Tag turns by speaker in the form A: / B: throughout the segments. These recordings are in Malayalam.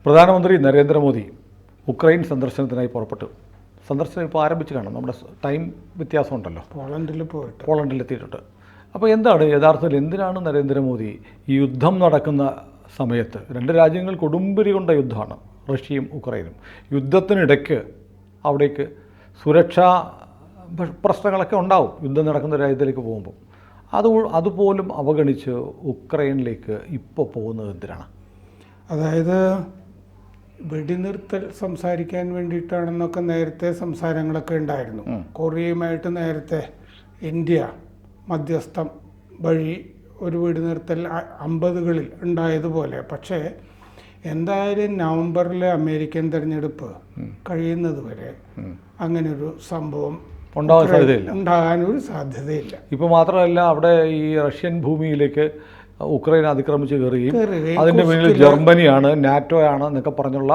A: പ്രധാനമന്ത്രി നരേന്ദ്രമോദി ഉക്രൈൻ സന്ദർശനത്തിനായി പുറപ്പെട്ടു. സന്ദർശനം ഇപ്പോൾ ആരംഭിച്ച് കാണും. നമ്മുടെ ടൈം വ്യത്യാസമുണ്ടല്ലോ. പോളണ്ടിലെത്തിയിട്ടുണ്ട്. അപ്പോൾ എന്താണ് യഥാർത്ഥത്തിൽ എന്തിനാണ് നരേന്ദ്രമോദി ഈ യുദ്ധം നടക്കുന്ന സമയത്ത്, രണ്ട് രാജ്യങ്ങൾ കൊടുമ്പിരി കൊണ്ട യുദ്ധമാണ്, റഷ്യയും ഉക്രൈനും. യുദ്ധത്തിനിടയ്ക്ക് അവിടേക്ക് സുരക്ഷാ പ്രശ്നങ്ങളൊക്കെ ഉണ്ടാവും യുദ്ധം നടക്കുന്ന രാജ്യത്തിലേക്ക് പോകുമ്പോൾ. അതുപോലും അവഗണിച്ച് ഉക്രൈനിലേക്ക് ഇപ്പോൾ പോകുന്നത് എന്തിനാണ്?
B: അതായത് വെടിനിർത്തൽ സംസാരിക്കാൻ വേണ്ടിയിട്ടാണെന്നൊക്കെ നേരത്തെ സംസാരങ്ങളൊക്കെ ഉണ്ടായിരുന്നു. കൊറിയയുമായിട്ട് നേരത്തെ ഇന്ത്യ മധ്യസ്ഥം വഴി ഒരു വെടിനിർത്തൽ 50കളിൽ ഉണ്ടായതുപോലെ. പക്ഷേ എന്തായാലും നവംബറിലെ അമേരിക്കൻ തെരഞ്ഞെടുപ്പ് കഴിയുന്നത് വരെ അങ്ങനൊരു സംഭവം ഉണ്ടാകാനൊരു സാധ്യതയില്ല.
A: ഇപ്പോൾ മാത്രമല്ല, അവിടെ ഈ റഷ്യൻ ഭൂമിയിലേക്ക് ഉക്രൈൻ അതിക്രമിച്ച് കയറുകയും അതിൻ്റെ പിന്നിൽ ജർമ്മനിയാണ്, നാറ്റോയാണ് എന്നൊക്കെ പറഞ്ഞുള്ള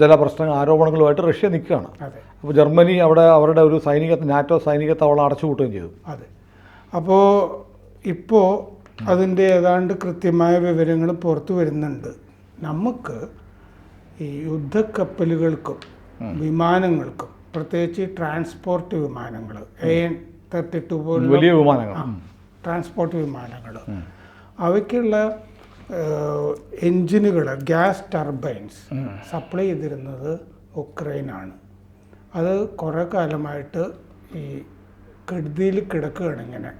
A: ചില ആരോപണങ്ങളുമായിട്ട് റഷ്യ നിൽക്കുകയാണ്. അപ്പോൾ ജർമ്മനി അവിടെ അവരുടെ ഒരു നാറ്റോ സൈനിക താവളം അടച്ചുപൂട്ടുകയും ചെയ്തു.
B: അതെ. അപ്പോൾ ഇപ്പോൾ അതിൻ്റെ ഏതാണ്ട് കൃത്യമായ വിവരങ്ങൾ പുറത്തു വരുന്നുണ്ട്. നമുക്ക് ഈ യുദ്ധക്കപ്പലുകൾക്കും വിമാനങ്ങൾക്കും, പ്രത്യേകിച്ച് ട്രാൻസ്പോർട്ട് വിമാനങ്ങൾ, AN-32 പോലുള്ള
A: വലിയ വിമാനങ്ങൾ,
B: ട്രാൻസ്പോർട്ട് വിമാനങ്ങൾ, അവയ്ക്കുള്ള എൻജിനുകൾ, ഗ്യാസ് ടർബൈൻസ് സപ്ലൈ ചെയ്തിരുന്നത് ഉക്രൈനാണ്. അത് കുറേ കാലമായിട്ട് ഈ കെടുതിയിൽ കിടക്കുകയാണ്. ഇങ്ങനെ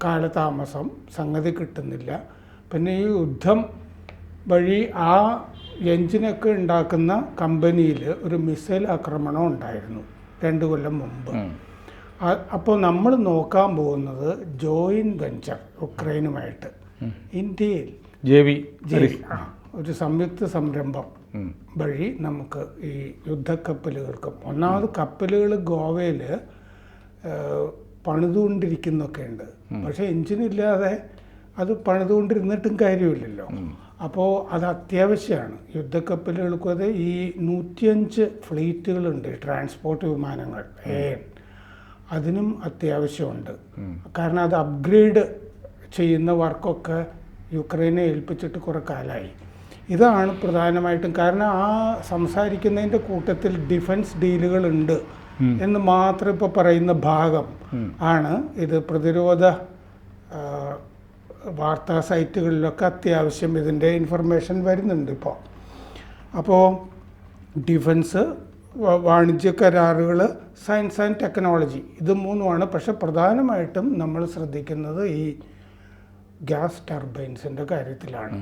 B: കാലതാമസം, സംഗതി കിട്ടുന്നില്ല. പിന്നെ ഈ യുദ്ധം വഴി ആ എൻജിനൊക്കെ ഉണ്ടാക്കുന്ന കമ്പനിയിൽ ഒരു മിസൈൽ ആക്രമണം ഉണ്ടായിരുന്നു 2 കൊല്ലം മുമ്പ്. അപ്പോൾ നമ്മൾ നോക്കാൻ പോകുന്നത് ജോയിൻറ്റ് വെഞ്ചർ ഉക്രൈനുമായിട്ട് ഇന്ത്യയിൽ ഒരു സംയുക്ത സംരംഭം വഴി നമുക്ക് ഈ യുദ്ധക്കപ്പലുകൾക്കും, ഒന്നാമത് കപ്പലുകൾ ഗോവയിൽ പണിതുകൊണ്ടിരിക്കുന്നൊക്കെ ഉണ്ട്. പക്ഷേ എഞ്ചിനില്ലാതെ അത് പണിതുകൊണ്ടിരുന്നിട്ടും കാര്യമില്ലല്ലോ. അപ്പോൾ അത് അത്യാവശ്യമാണ് യുദ്ധക്കപ്പലുകൾക്കും. അത് ഈ 105 ഫ്ലീറ്റുകളുണ്ട് ട്രാൻസ്പോർട്ട് വിമാനങ്ങൾ, അതിനും അത്യാവശ്യമുണ്ട്. കാരണം അത് അപ്ഗ്രേഡ് ചെയ്യുന്ന വർക്കൊക്കെ യുക്രൈനെ ഏൽപ്പിച്ചിട്ട് കുറേ കാലമായി. ഇതാണ് പ്രധാനമായിട്ടും കാരണം. ആ സംസാരിക്കുന്നതിൻ്റെ കൂട്ടത്തിൽ ഡിഫൻസ് ഡീലുകളുണ്ട് എന്ന് മാത്രം ഇപ്പോൾ പറയുന്ന ഭാഗം ആണ് ഇത്. പ്രതിരോധ വാർത്താ സൈറ്റുകളിലൊക്കെ അത്യാവശ്യം ഇതിൻ്റെ ഇൻഫർമേഷൻ വരുന്നുണ്ട് ഇപ്പോൾ. അപ്പോൾ ഡിഫൻസ്, വാണിജ്യ കരാറുകൾ, സയൻസ് ആൻഡ് ടെക്നോളജി, ഇത് മൂന്നുമാണ്. പക്ഷെ പ്രധാനമായിട്ടും നമ്മൾ ശ്രദ്ധിക്കുന്നത് ഈ ഗ്യാസ് ടർബൈൻസിൻ്റെ കാര്യത്തിലാണ്.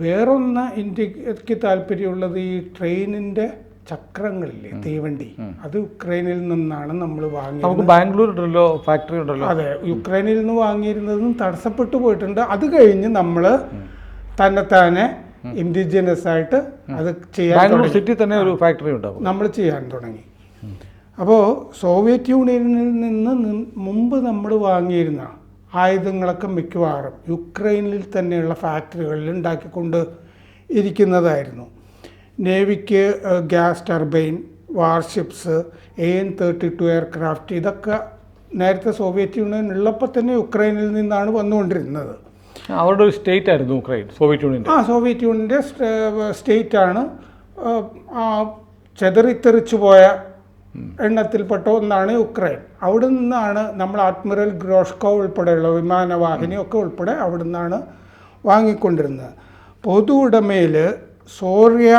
B: വേറൊന്ന് ഇന്ത്യക്ക് താല്പര്യമുള്ളത് ഈ ട്രെയിനിൻ്റെ ചക്രങ്ങളില്ലേ, തീവണ്ടി, അത് യുക്രൈനിൽ നിന്നാണ് നമ്മൾ വാങ്ങിയത്.
A: ബാംഗ്ലൂർ ഫാക്ടറി ഉണ്ടല്ലോ.
B: അതെ, യുക്രൈനിൽ നിന്ന് വാങ്ങിയിരുന്നതും തടസ്സപ്പെട്ടു പോയിട്ടുണ്ട്. അത് കഴിഞ്ഞ് നമ്മൾ തന്നെത്താനെ ഇൻഡിജിനസ് ആയിട്ട് അത് ചെയ്യാൻ
A: സിറ്റി തന്നെ ഒരു ഫാക്ടറി ഉണ്ടാവും,
B: നമ്മൾ ചെയ്യാൻ തുടങ്ങി. അപ്പോൾ സോവിയറ്റ് യൂണിയനിൽ നിന്ന് മുമ്പ് നമ്മൾ വാങ്ങിയിരുന്ന ആയുധങ്ങളൊക്കെ മിക്കവാറും യുക്രൈനിൽ തന്നെയുള്ള ഫാക്ടറികളിൽ ഉണ്ടാക്കിക്കൊണ്ട് ഇരിക്കുന്നതായിരുന്നു. നേവിക്ക് gas turbine, warships, AN-32 aircraft, ഇതൊക്കെ നേരത്തെ സോവിയറ്റ് യൂണിയൻ ഉള്ളപ്പോൾ തന്നെ യുക്രൈനിൽ നിന്നാണ് വന്നുകൊണ്ടിരുന്നത്.
A: അവരുടെ ഒരു സ്റ്റേറ്റ് ആയിരുന്നു ഉക്രൈൻ, സോവിയറ്റ് യൂണിയൻ.
B: സോവിയറ്റ് യൂണിയൻ്റെ സ്റ്റേറ്റാണ്. ചെതറിത്തെറിച്ചു പോയ എണ്ണത്തിൽപ്പെട്ട ഒന്നാണ് യുക്രൈൻ. അവിടെ നിന്നാണ് നമ്മൾ അഡ്മിറൽ ഗ്രോഷ്കോ ഉൾപ്പെടെയുള്ള വിമാനവാഹിനിയൊക്കെ ഉൾപ്പെടെ അവിടെ നിന്നാണ് വാങ്ങിക്കൊണ്ടിരുന്നത്. പൊതു ഉടമയിൽ സോറിയ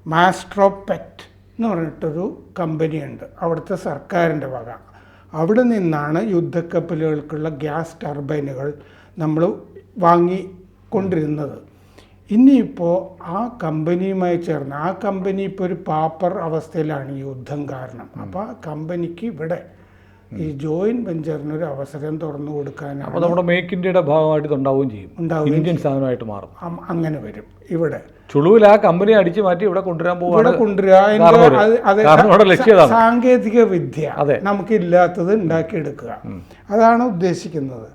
B: മാസ്ട്രോപെറ്റ് എന്ന് പറഞ്ഞിട്ടൊരു കമ്പനിയുണ്ട്, അവിടുത്തെ സർക്കാരിൻ്റെ വക. അവിടെ നിന്നാണ് യുദ്ധക്കപ്പലുകൾക്കുള്ള ഗ്യാസ് ടർബൈനുകൾ നമ്മൾ വാങ്ങിക്കൊണ്ടിരുന്നത്. ഇനിയിപ്പോൾ ആ കമ്പനിയുമായി ചേർന്ന്, ആ കമ്പനി ഇപ്പോൾ ഒരു പാപ്പർ അവസ്ഥയിലാണ് ഈ യുദ്ധം കാരണം. അപ്പോൾ ആ കമ്പനിക്ക് ഇവിടെ ഈ ജോയിൻറ്റ് വെഞ്ചറിനൊരു അവസരം തുറന്നു കൊടുക്കാനാണ്.
A: അപ്പോൾ നമ്മുടെ മേക്ക് ഇന്ത്യയുടെ ഭാഗമായിട്ട് ഉണ്ടാവുകയും ചെയ്യും, ഇന്ത്യൻ സാധനമായിട്ട് മാറും.
B: അങ്ങനെ വരും. ഇവിടെ
A: ചുളുവിൽ ആ കമ്പനി അടിച്ചു മാറ്റി ഇവിടെ കൊണ്ടുവരാൻ
B: സാങ്കേതിക വിദ്യ നമുക്കില്ലാത്തത് ഉണ്ടാക്കിയെടുക്കുക, അതാണ് ഉദ്ദേശിക്കുന്നത്.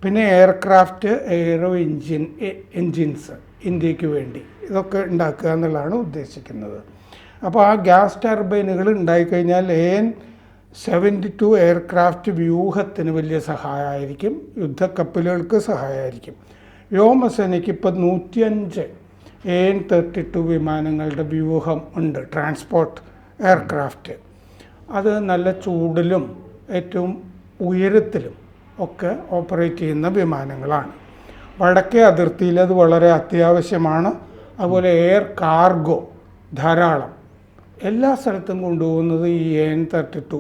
B: പിന്നെ എയർക്രാഫ്റ്റ്, എയ്റോ എൻജിൻസ് ഇന്ത്യക്ക് വേണ്ടി ഇതൊക്കെ ഉണ്ടാക്കുക എന്നുള്ളതാണ് ഉദ്ദേശിക്കുന്നത്. അപ്പോൾ ആ ഗ്യാസ് ടർബൈനുകൾ ഉണ്ടായിക്കഴിഞ്ഞാൽ AN-72 എയർക്രാഫ്റ്റ് വ്യൂഹത്തിന് വലിയ സഹായമായിരിക്കും, യുദ്ധക്കപ്പലുകൾക്ക് സഹായമായിരിക്കും. വ്യോമസേനയ്ക്ക് ഇപ്പോൾ 105 AN-32 വിമാനങ്ങളുടെ വ്യൂഹം ഉണ്ട്, ട്രാൻസ്പോർട്ട് എയർക്രാഫ്റ്റ്. അത് നല്ല ചൂടിലും ഏറ്റവും ഉയരത്തിലും ഒക്കെ ഓപ്പറേറ്റ് ചെയ്യുന്ന വിമാനങ്ങളാണ്. വടക്കേ അതിർത്തിയിൽ അത് വളരെ അത്യാവശ്യമാണ്. അതുപോലെ എയർ കാർഗോ ധാരാളം എല്ലാ സ്ഥലത്തും കൊണ്ടുപോകുന്നത് ഈ AN-32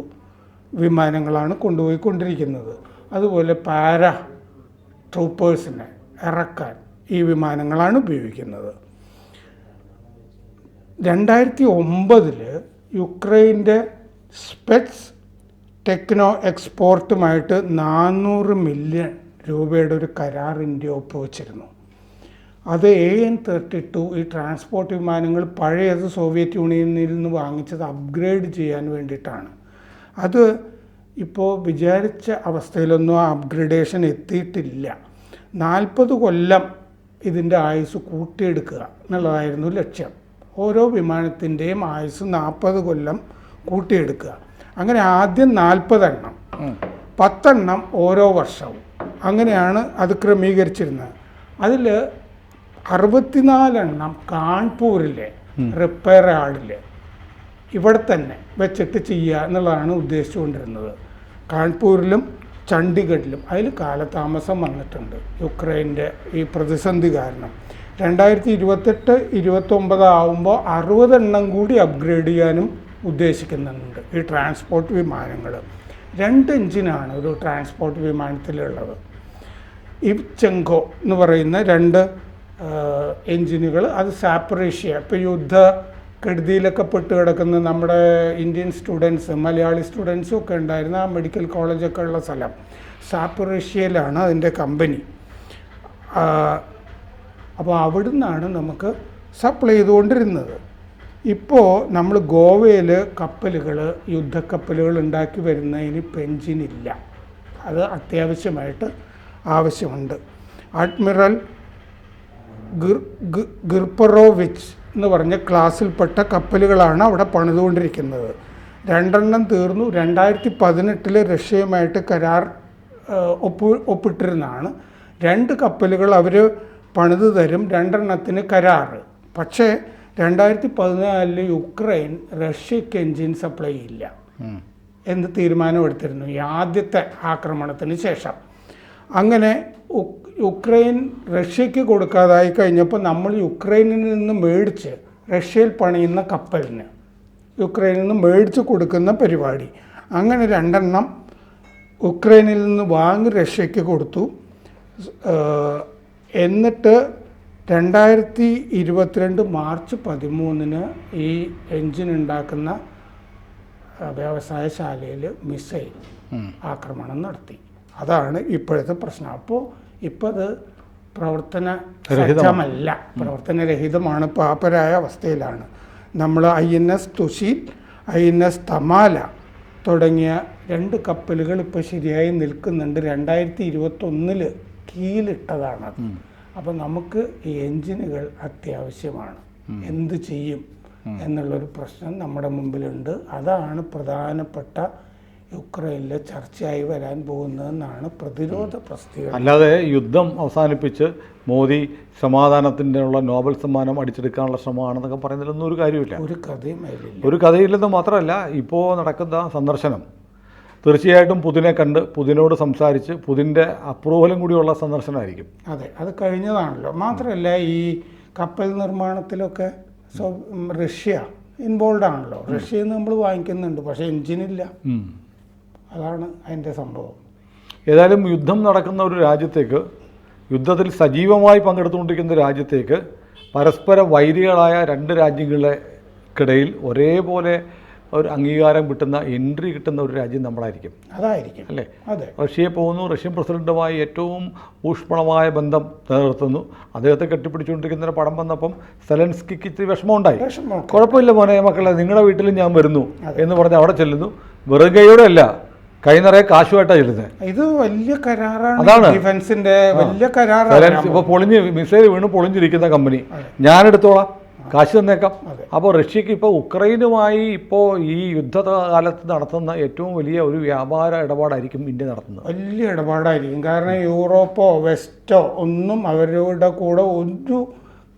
B: വിമാനങ്ങളാണ് കൊണ്ടുപോയിക്കൊണ്ടിരിക്കുന്നത്. അതുപോലെ പാരാ ട്രൂപ്പേഴ്സിനെ ഇറക്കാൻ ഈ വിമാനങ്ങളാണ് ഉപയോഗിക്കുന്നത്. 2009 യുക്രൈൻ്റെ സ്പെറ്റ്സ് ടെക്നോ എക്സ്പോർട്ടുമായിട്ട് 400 മില്യൺ രൂപയുടെ ഒരു കരാർ ഇന്ത്യ ഒപ്പുവച്ചിരുന്നു. അത് AN-32 ഈ ട്രാൻസ്പോർട്ട് വിമാനങ്ങൾ പഴയത് സോവിയറ്റ് യൂണിയനിൽ നിന്ന് വാങ്ങിച്ചത് അപ്ഗ്രേഡ് ചെയ്യാൻ വേണ്ടിയിട്ടാണ്. അത് ഇപ്പോൾ വിചാരിച്ച അവസ്ഥയിലൊന്നും ആ അപ്ഗ്രേഡേഷൻ എത്തിയിട്ടില്ല. 40 കൊല്ലം ഇതിൻ്റെ ആയുസ് കൂട്ടിയെടുക്കുക എന്നുള്ളതായിരുന്നു ലക്ഷ്യം. ഓരോ വിമാനത്തിൻ്റെയും ആയുസ് 40 കൊല്ലം കൂട്ടിയെടുക്കുക. അങ്ങനെ ആദ്യം 40 എണ്ണം, 10 എണ്ണം ഓരോ വർഷവും, അങ്ങനെയാണ് അത് ക്രമീകരിച്ചിരുന്നത്. അതിൽ 64 എണ്ണം കാൺപൂരിലെ റിപ്പയർ യാർഡിൽ ഇവിടെ തന്നെ വെച്ചിട്ട് ചെയ്യുക എന്നുള്ളതാണ് ഉദ്ദേശിച്ചുകൊണ്ടിരുന്നത്. കാൺപൂരിലും ചണ്ഡീഗഡിലും. അതിൽ കാലതാമസം വന്നിട്ടുണ്ട് യുക്രൈൻ്റെ ഈ പ്രതിസന്ധി കാരണം. 2028-29 ആവുമ്പോൾ 60 എണ്ണം കൂടി അപ്ഗ്രേഡ് ചെയ്യാനും ഉദ്ദേശിക്കുന്നുണ്ട് ഈ ട്രാൻസ്പോർട്ട് വിമാനങ്ങൾ. 2 എഞ്ചിനാണ് ഒരു ട്രാൻസ്പോർട്ട് വിമാനത്തിലുള്ളത്. ഇവ്ചെങ്കോ എന്ന് പറയുന്ന 2 എഞ്ചിനുകൾ. അത് സാപ്പറേഷ്യ, ഇപ്പോൾ യുദ്ധക്കെടുതിയിലൊക്കെ പെട്ട് കിടക്കുന്ന നമ്മുടെ ഇന്ത്യൻ സ്റ്റുഡൻസ്, മലയാളി സ്റ്റുഡൻസും ഒക്കെ ഉണ്ടായിരുന്ന ആ മെഡിക്കൽ കോളേജൊക്കെ ഉള്ള സ്ഥലം സാപ്പറേഷ്യയിലാണ് അതിൻ്റെ കമ്പനി. അപ്പോൾ അവിടെ നിന്നാണ് നമുക്ക് സപ്ലൈ ചെയ്തുകൊണ്ടിരുന്നത്. ഇപ്പോൾ നമ്മൾ ഗോവയിൽ കപ്പലുകൾ, യുദ്ധക്കപ്പലുകൾ ഉണ്ടാക്കി വരുന്നതിന് ഇപ്പോൾ എഞ്ചിനില്ല. അത് അത്യാവശ്യമായിട്ട് ആവശ്യമുണ്ട്. അഡ്മിറൽ ഗിർപ്പറോവിച്ച് എന്ന് പറഞ്ഞ ക്ലാസ്സിൽപ്പെട്ട കപ്പലുകളാണ് അവിടെ പണിതുകൊണ്ടിരിക്കുന്നത്. 2 എണ്ണം തീർന്നു. 2018 റഷ്യയുമായിട്ട് കരാർ ഒപ്പിട്ടിരുന്നതാണ്. 2 കപ്പലുകൾ അവർ പണിത് തരും, 2 എണ്ണത്തിന് കരാറ്. പക്ഷേ 2014 യുക്രൈൻ റഷ്യക്ക് എൻജിൻ സപ്ലൈ ഇല്ല എന്ന് തീരുമാനമെടുത്തിരുന്നു ഈ ആദ്യത്തെ ആക്രമണത്തിന് ശേഷം. അങ്ങനെ യുക്രൈൻ റഷ്യക്ക് കൊടുക്കാതായി കഴിഞ്ഞപ്പോൾ നമ്മൾ യുക്രൈനിൽ നിന്ന് മേടിച്ച് റഷ്യയിൽ പണിയുന്ന കപ്പലിന് യുക്രൈനിൽ നിന്ന് മേടിച്ച് കൊടുക്കുന്ന പരിപാടി. അങ്ങനെ 2 എണ്ണം യുക്രൈനിൽ നിന്ന് വാങ്ങി റഷ്യക്ക് കൊടുത്തു. എന്നിട്ട് 2022 മാർച്ച് 13 ഈ എൻജിൻ ഉണ്ടാക്കുന്ന വ്യവസായശാലയിൽ മിസൈൽ ആക്രമണം നടത്തി. അതാണ് ഇപ്പോഴത്തെ പ്രശ്നം. അപ്പോൾ ഇപ്പോൾ അത് പ്രവർത്തനരഹിതമാണ്, പാപ്പരായ അവസ്ഥയിലാണ്. നമ്മൾ INS തുഷീൽ, INS തമാല തുടങ്ങിയ 2 കപ്പലുകൾ ഇപ്പോൾ ശരിയായി നിൽക്കുന്നുണ്ട്. 2021 കീലിട്ടതാണത്. അപ്പോൾ നമുക്ക് ഈ എൻജിനുകൾ അത്യാവശ്യമാണ്. എന്ത് ചെയ്യും എന്നുള്ളൊരു പ്രശ്നം നമ്മുടെ മുമ്പിലുണ്ട്. അതാണ് പ്രധാനപ്പെട്ട യുക്രൈനിലെ ചർച്ചയായി വരാൻ പോകുന്നതെന്നാണ് പ്രതിരോധ പ്രസിദ്ധീകരണം.
A: അല്ലാതെ യുദ്ധം അവസാനിപ്പിച്ച് മോദി സമാധാനത്തിൻ്റെ ഉള്ള നോബൽ സമ്മാനം അടിച്ചെടുക്കാനുള്ള ശ്രമമാണെന്നൊക്കെ പറയുന്നതിലൊന്നും ഒരു കാര്യമില്ല. ഒരു കഥയില്ലെന്ന് മാത്രമല്ല, ഇപ്പോൾ നടക്കുന്ന സന്ദർശനം തീർച്ചയായിട്ടും പുതിനെ കണ്ട് പുതിനോട് സംസാരിച്ച് പുതിൻ്റെ അപ്രൂവലും കൂടിയുള്ള സന്ദർശനമായിരിക്കും.
B: അതെ, അത് കഴിഞ്ഞതാണല്ലോ. മാത്രമല്ല ഈ കപ്പൽ നിർമ്മാണത്തിലൊക്കെ റഷ്യ ഇൻവോൾവ് ആണല്ലോ. റഷ്യയിൽ നിന്ന് നമ്മൾ വാങ്ങിക്കുന്നുണ്ട്, പക്ഷേ എൻജിനില്ല. അതാണ് അതിൻ്റെ സംഭവം.
A: ഏതായാലും യുദ്ധം നടക്കുന്ന ഒരു രാജ്യത്തേക്ക്, യുദ്ധത്തിൽ സജീവമായി പങ്കെടുത്തുകൊണ്ടിരിക്കുന്ന രാജ്യത്തേക്ക് പരസ്പര വൈരികളായ 2 രാജ്യങ്ങൾക്കിടയിൽ ഒരേപോലെ ഒരു അംഗീകാരം കിട്ടുന്ന, എൻട്രി കിട്ടുന്ന ഒരു രാജ്യം നമ്മളായിരിക്കും.
B: അതായിരിക്കും
A: അല്ലേ?
B: അതെ.
A: റഷ്യയെ പോകുന്നു, റഷ്യൻ പ്രസിഡന്റുമായി ഏറ്റവും ഊഷ്മളമായ ബന്ധം നിലനിർത്തുന്നു. അദ്ദേഹത്തെ കെട്ടിപ്പിടിച്ചുകൊണ്ടിരിക്കുന്ന പടം വന്നപ്പം സെലൻസ്കിക്ക് ഇത്തിരി വിഷമമുണ്ടായി. കുഴപ്പമില്ല മോനെ മക്കളെ, നിങ്ങളുടെ വീട്ടിലും ഞാൻ വരുന്നു എന്ന് പറഞ്ഞ് അവിടെ ചെല്ലുന്നു. വെറും കൈയോടെ അല്ല, കൈ നിറയെ കാശുമായിട്ടാണ് ചെല്ലുന്നത്.
B: ഇത് വലിയ കരാറാണ്.
A: അതാണ്
B: ഡിഫൻസിന്റെ വലിയ കരാറാണ്.
A: ഇപ്പോൾ മിസൈൽ വീണ് പൊളിഞ്ഞിരിക്കുന്ന കമ്പനി ഞാനെടുത്തോളാം, കാശ് തന്നേക്കാം. അപ്പോൾ റഷ്യക്ക് ഇപ്പോൾ ഉക്രൈനുമായി ഇപ്പോൾ ഈ യുദ്ധകാലത്ത് നടത്തുന്ന ഏറ്റവും വലിയ ഒരു വ്യാപാര ഇടപാടായിരിക്കും ഇന്ത്യ നടത്തുന്നത്.
B: വലിയ ഇടപാടായിരിക്കും. കാരണം യൂറോപ്പോ വെസ്റ്റോ ഒന്നും അവരുടെ കൂടെ ഒരു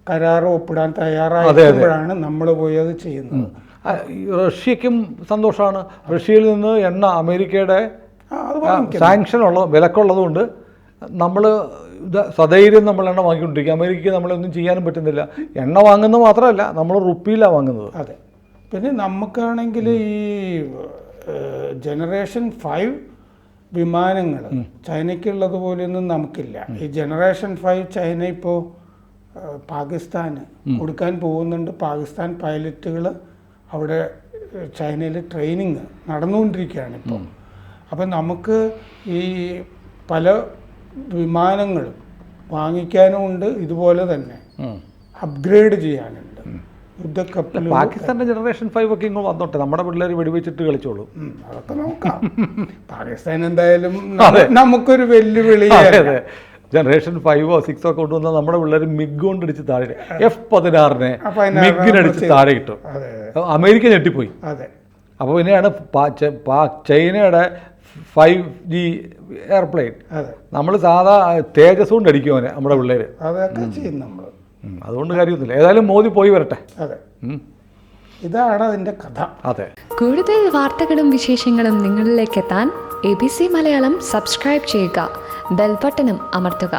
B: കരാർ ഒപ്പിടാൻ തയ്യാറായപ്പോഴാണ് നമ്മൾ പോയി അത് ചെയ്യുന്നത്.
A: റഷ്യക്കും സന്തോഷമാണ്. റഷ്യയിൽ നിന്ന് എണ്ണ അമേരിക്കയുടെ
B: അത് വാങ്ങിക്കണം.
A: സാങ്ഷൻ വിലക്കുള്ളതുകൊണ്ട് നമ്മൾ സധൈര്യം നമ്മൾ എണ്ണ വാങ്ങിക്കൊണ്ടിരിക്കുക. അമേരിക്കയ്ക്ക് നമ്മളൊന്നും ചെയ്യാനും പറ്റുന്നില്ല. എണ്ണ വാങ്ങുന്നത് മാത്രമല്ല, നമ്മൾ റുപ്പിയിലാണ് വാങ്ങുന്നത്.
B: അതെ. പിന്നെ നമുക്കാണെങ്കിൽ ഈ ജനറേഷൻ 5 വിമാനങ്ങൾ ചൈനയ്ക്കുള്ളത് പോലെയൊന്നും നമുക്കില്ല. ഈ ജനറേഷൻ 5 ചൈന ഇപ്പോൾ പാകിസ്ഥാന് കൊടുക്കാൻ പോകുന്നുണ്ട്. പാകിസ്ഥാൻ പൈലറ്റുകൾ അവിടെ ചൈനയിൽ ട്രെയിനിങ് നടന്നുകൊണ്ടിരിക്കുകയാണ് ഇപ്പോൾ. അപ്പം നമുക്ക് ഈ പല വിമാനങ്ങളും വാങ്ങിക്കാനും ഉണ്ട്, ഇതുപോലെ തന്നെ അപ്ഗ്രേഡ് ചെയ്യാനുണ്ട്. യുദ്ധക്കപ്പൽ
A: പാകിസ്ഥാൻ്റെ ജനറേഷൻ 5 ഒക്കെ ഇങ്ങോട്ട് വന്നോട്ടെ, നമ്മുടെ പിള്ളേർ വെടിവെച്ചിട്ട് കളിച്ചോളൂ.
B: അതൊക്കെ നോക്കാം. പാകിസ്ഥാൻ എന്തായാലും നമുക്കൊരു വെല്ലുവിളി.
A: ജനറേഷൻ 5ഓ 6ഓ ഒക്കെ കൊണ്ടുവന്നാൽ നമ്മുടെ പിള്ളേർ മിഗ് കൊണ്ടടിച്ച് താഴെ F-16 മിഗിനടിച്ച് താഴെ കിട്ടും. അമേരിക്ക ഞെട്ടിപ്പോയി.
B: അതെ.
A: അപ്പോൾ പിന്നെയാണ് ചൈനയുടെ 5G എയർപ്ലെയിൻ. നമ്മൾ സാധാ തേജസ് കൊണ്ട് അടിക്കും അവനെ നമ്മുടെ പിള്ളേർ.
B: അതൊക്കെ ചെയ്യും നമ്മൾ.
A: അതുകൊണ്ട് കാര്യമൊന്നുമില്ല. ഏതായാലും മോദി പോയി വരട്ടെ.
B: അതെ, ഇതാണ് അതിൻ്റെ കഥ.
A: അതെ.
C: കൂടുതൽ വാർത്തകളും വിശേഷങ്ങളും നിങ്ങളിലേക്ക് എത്താൻ ABC മലയാളം സബ്സ്ക്രൈബ് ചെയ്യുക, ബെൽ ബട്ടണും അമർത്തുക.